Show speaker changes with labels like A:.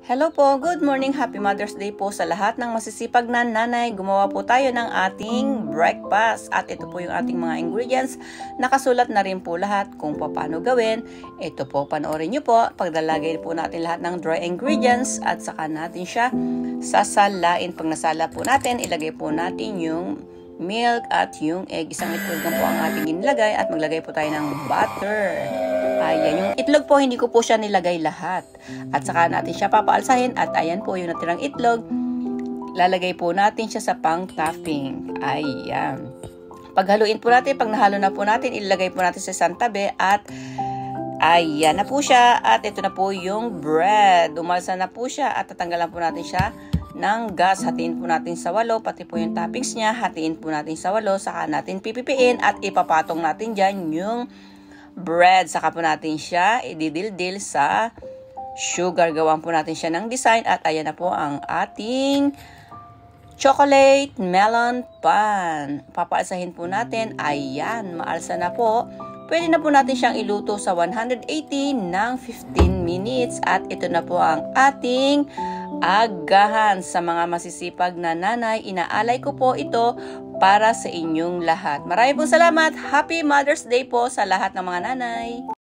A: Hello po, good morning, happy Mother's Day po sa lahat ng masisipag na nanay. Gumawa po tayo ng ating breakfast at ito po yung ating mga ingredients. Nakasulat na rin po lahat kung paano gawin. Ito po, panoorin nyo po. Paglalagay po natin lahat ng dry ingredients at saka natin siya sasalain. Pag nasala po natin, ilagay po natin yung milk at yung egg. Isang itlog lang po ang ating inilagay at maglagay po tayo ng butter. Ayan, yung itlog po, hindi ko po siya nilagay lahat. At saka natin siya papaalsahin at ayan po yung natirang itlog. Lalagay po natin siya sa pang-topping. Ayan. Paghaluin po natin, pag nahalo na po natin, ilagay po natin sa isang tabi at ayan na po siya. At ito na po yung bread. Umalsa na po siya at tatanggalan po natin siya ng gas. Hatiin po natin sa 8, pati po yung toppings niya. Hatiin po natin sa 8, saka natin pipipiin at ipapatong natin dyan yung bread. Saka po natin siya ididildil sa sugar. Gawan po natin siya ng design at ayan na po ang ating chocolate melon pan. Papaalsahin po natin. Ayan, maalsa na po. Pwede na po natin siyang iluto sa 180 ng 15 minutes at ito na po ang ating agahan. Sa mga masisipag na nanay, inaalay ko po ito para sa inyong lahat. Maraming po salamat. Happy Mother's Day po sa lahat ng mga nanay.